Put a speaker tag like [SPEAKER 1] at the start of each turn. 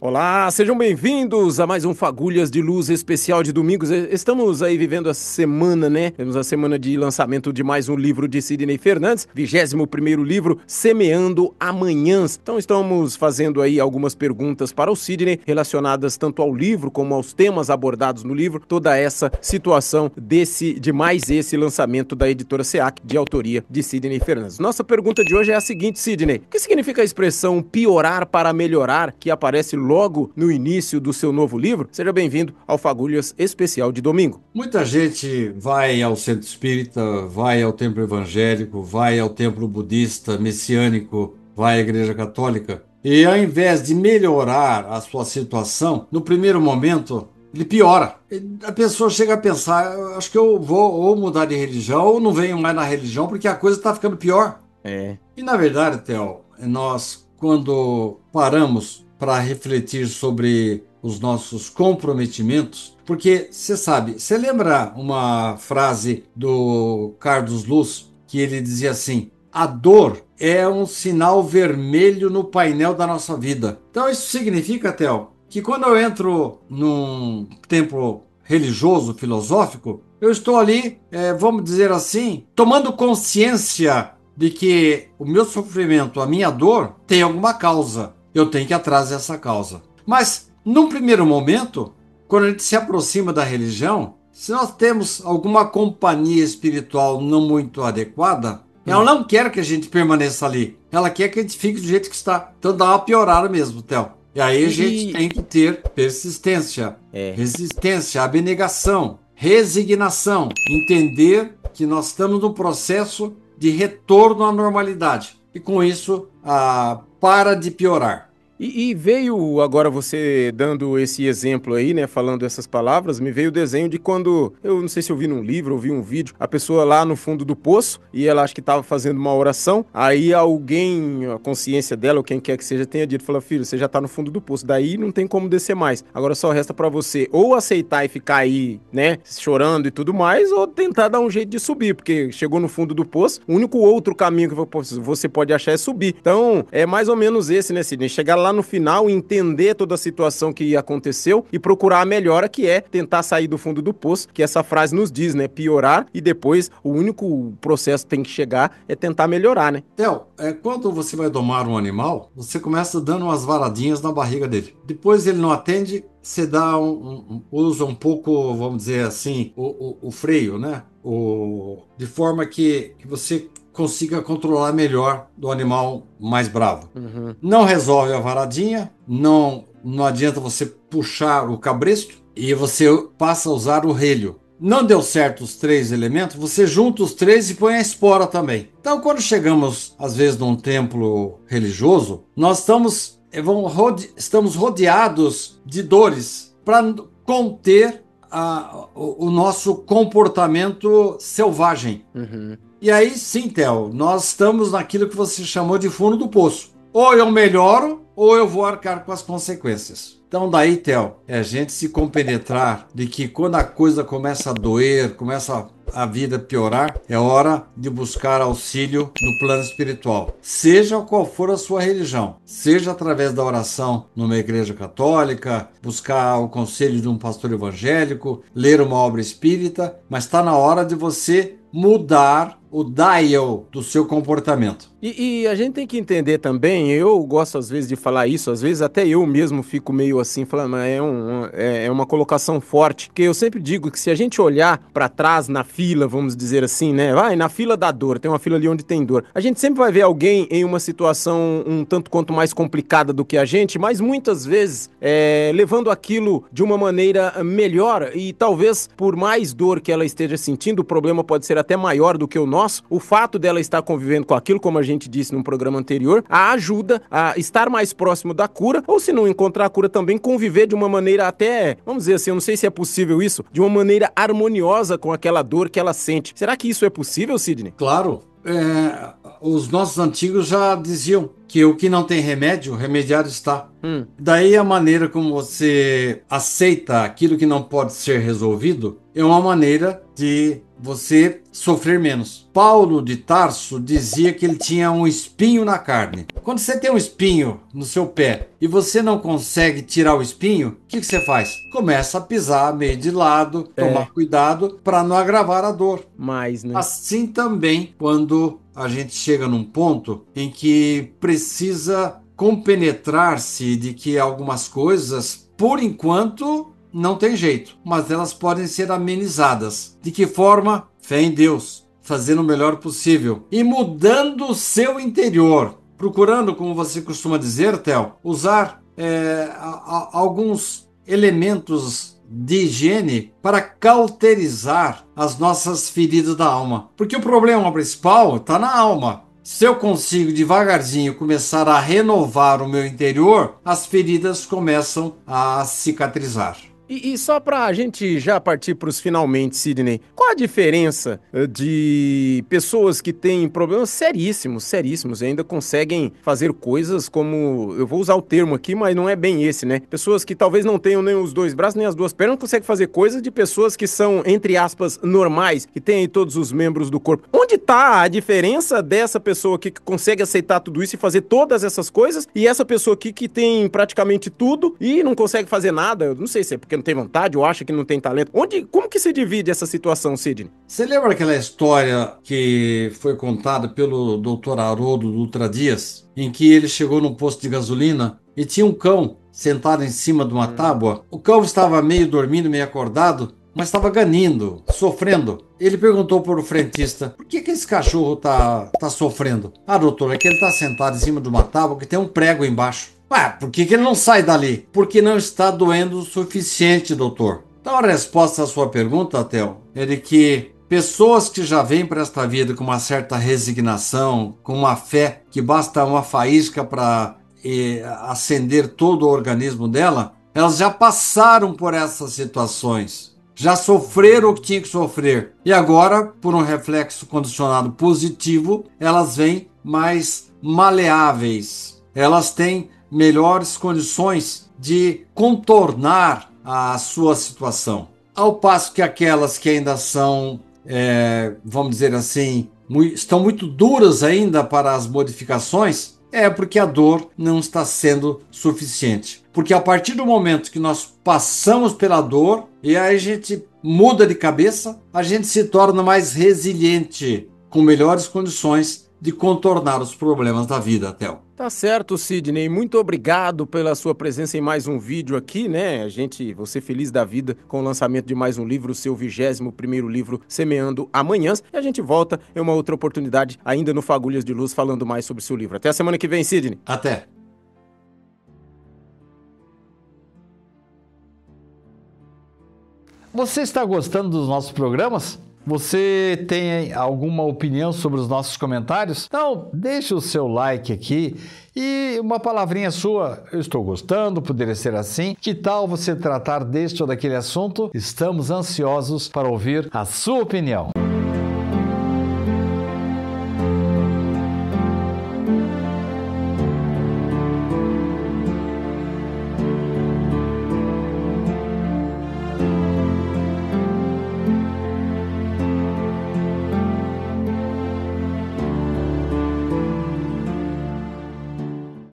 [SPEAKER 1] Olá, sejam bem-vindos a mais um Fagulhas de Luz especial de domingos. Estamos aí vivendo a semana, né? Temos a semana de lançamento de mais um livro de Sidney Fernandes, 21º livro, Semeando Amanhãs. Então estamos fazendo aí algumas perguntas para o Sidney relacionadas tanto ao livro como aos temas abordados no livro, toda essa situação de mais esse lançamento da editora SEAC, de autoria de Sidney Fernandes. Nossa pergunta de hoje é a seguinte, Sidney: o que significa a expressão piorar para melhorar, que aparece logo no início do seu novo livro? Seja bem-vindo ao Fagulhas especial de domingo.
[SPEAKER 2] Muita gente vai ao centro espírita, vai ao templo evangélico, vai ao templo budista, messiânico, vai à igreja católica, e ao invés de melhorar a sua situação, no primeiro momento, ele piora. A pessoa chega a pensar: acho que eu vou ou mudar de religião ou não venho mais na religião porque a coisa está ficando pior.
[SPEAKER 1] É.
[SPEAKER 2] E na verdade, Theo, nós, quando paramos para refletir sobre os nossos comprometimentos, porque você sabe, você lembra uma frase do Carlos Luz que ele dizia assim: a dor é um sinal vermelho no painel da nossa vida. Então isso significa, Theo, que quando eu entro num templo religioso, filosófico, eu estou ali, vamos dizer assim, tomando consciência de que o meu sofrimento, a minha dor, tem alguma causa. Eu tenho que ir atrás dessa causa. Mas, num primeiro momento, quando a gente se aproxima da religião, se nós temos alguma companhia espiritual não muito adequada, ela não quer que a gente permaneça ali. Ela quer que a gente fique do jeito que está. Então dá uma piorada mesmo, Theo. E aí a gente tem que ter persistência, resistência, abnegação, resignação, entender que nós estamos num processo de retorno à normalidade. E com isso, para de piorar.
[SPEAKER 1] E veio agora você dando esse exemplo aí, né, falando essas palavras, me veio o desenho de quando, eu não sei se eu vi num livro ou vi um vídeo, a pessoa lá no fundo do poço, e ela acho que estava fazendo uma oração, aí alguém, a consciência dela, ou quem quer que seja, tenha dito, fala: filho, você já tá no fundo do poço, daí não tem como descer mais. Agora só resta pra você ou aceitar e ficar aí, né, chorando e tudo mais, ou tentar dar um jeito de subir, porque chegou no fundo do poço, o único outro caminho que você pode achar é subir. Então, é mais ou menos esse, né, Sidney? Chegar lá no final, entender toda a situação que aconteceu e procurar a melhora, que é tentar sair do fundo do poço, que essa frase nos diz, né? Piorar, e depois o único processo que tem que chegar é tentar melhorar, né?
[SPEAKER 2] Theo, quando você vai domar um animal, você começa dando umas varadinhas na barriga dele. Depois ele não atende, você usa um pouco, vamos dizer assim, o freio, né? De forma que você consiga controlar melhor do animal mais bravo.
[SPEAKER 1] Uhum.
[SPEAKER 2] Não resolve a varadinha, não adianta você puxar o cabresto e você passa a usar o relho. Não deu certo os três elementos, você junta os três e põe a espora também. Então, quando chegamos, às vezes, num templo religioso, nós estamos rodeados de dores para conter o nosso comportamento selvagem.
[SPEAKER 1] Uhum.
[SPEAKER 2] E aí sim, Theo, nós estamos naquilo que você chamou de fundo do poço. Ou eu melhoro, ou eu vou arcar com as consequências. Então daí, Theo, é a gente se compenetrar de que quando a coisa começa a doer, começa a vida piorar, é hora de buscar auxílio no plano espiritual. Seja qual for a sua religião, seja através da oração numa igreja católica, buscar o conselho de um pastor evangélico, ler uma obra espírita, mas está na hora de você mudar o dial do seu comportamento.
[SPEAKER 1] E a gente tem que entender também, eu gosto às vezes de falar isso, às vezes até eu mesmo fico meio assim, falando, mas é uma colocação forte, porque eu sempre digo que se a gente olhar pra trás na fila, vamos dizer assim, né, vai na fila da dor, tem uma fila ali onde tem dor, a gente sempre vai ver alguém em uma situação um tanto quanto mais complicada do que a gente, mas muitas vezes levando aquilo de uma maneira melhor, e talvez por mais dor que ela esteja sentindo, o problema pode ser até maior do que o nosso, o fato dela estar convivendo com aquilo, como a gente disse num programa anterior, a ajuda a estar mais próximo da cura, ou se não encontrar a cura também, conviver de uma maneira até, vamos dizer assim, eu não sei se é possível isso, de uma maneira harmoniosa com aquela dor que ela sente. Será que isso é possível, Sidney?
[SPEAKER 2] Claro, os nossos antigos já diziam que o que não tem remédio, remediado está. Daí a maneira como você aceita aquilo que não pode ser resolvido é uma maneira de você sofrer menos. Paulo de Tarso dizia que ele tinha um espinho na carne. Quando você tem um espinho no seu pé e você não consegue tirar o espinho, o que você faz? Começa a pisar meio de lado, tomar cuidado para não agravar a dor.
[SPEAKER 1] Mas, né?
[SPEAKER 2] Assim também, quando a gente chega num ponto em que precisa compenetrar-se de que algumas coisas, por enquanto, não tem jeito, mas elas podem ser amenizadas. De que forma? Fé em Deus, fazendo o melhor possível e mudando o seu interior. Procurando, como você costuma dizer, Theo, usar alguns elementos de higiene para cauterizar as nossas feridas da alma. Porque o problema principal está na alma. Se eu consigo devagarzinho começar a renovar o meu interior, as feridas começam a cicatrizar.
[SPEAKER 1] E só pra gente já partir pros finalmente, Sidney, qual a diferença de pessoas que têm problemas seríssimos, e ainda conseguem fazer coisas como, eu vou usar o termo aqui, mas não é bem esse, né? Pessoas que talvez não tenham nem os dois braços, nem as duas pernas, não conseguem fazer coisas de pessoas que são, entre aspas, normais, que têm aí todos os membros do corpo. Onde tá a diferença dessa pessoa aqui que consegue aceitar tudo isso e fazer todas essas coisas, e essa pessoa aqui que tem praticamente tudo e não consegue fazer nada? Eu não sei se é porque não tem vontade ou acha que não tem talento. Como que se divide essa situação, Sidney?
[SPEAKER 2] Você lembra aquela história que foi contada pelo Dr. Haroldo Dutra Dias, em que ele chegou num posto de gasolina e tinha um cão sentado em cima de uma tábua? O cão estava meio dormindo, meio acordado, mas estava ganindo, sofrendo. Ele perguntou para o frentista: por que esse cachorro tá sofrendo? Ah, doutor, é que ele está sentado em cima de uma tábua que tem um prego embaixo. Ah, por que ele não sai dali? Porque não está doendo o suficiente, doutor. Então a resposta à sua pergunta, Theo, é de que pessoas que já vêm para esta vida com uma certa resignação, com uma fé que basta uma faísca para acender todo o organismo dela, elas já passaram por essas situações. Já sofreram o que tinha que sofrer. E agora, por um reflexo condicionado positivo, elas vêm mais maleáveis. Elas têm melhores condições de contornar a sua situação. Ao passo que aquelas que ainda são, vamos dizer assim, estão muito duras ainda para as modificações, é porque a dor não está sendo suficiente. Porque a partir do momento que nós passamos pela dor e aí a gente muda de cabeça, a gente se torna mais resiliente, com melhores condições de contornar os problemas da vida, Theo.
[SPEAKER 1] Tá certo, Sidney. Muito obrigado pela sua presença em mais um vídeo aqui, né? Você feliz da vida com o lançamento de mais um livro, o seu 21º livro, Semeando Amanhãs. E a gente volta em uma outra oportunidade, ainda no Fagulhas de Luz, falando mais sobre o seu livro. Até a semana que vem, Sidney.
[SPEAKER 2] Até.
[SPEAKER 3] Você está gostando dos nossos programas? Você tem alguma opinião sobre os nossos comentários? Então, deixe o seu like aqui e uma palavrinha sua. Eu estou gostando, poderia ser assim. Que tal você tratar deste ou daquele assunto? Estamos ansiosos para ouvir a sua opinião.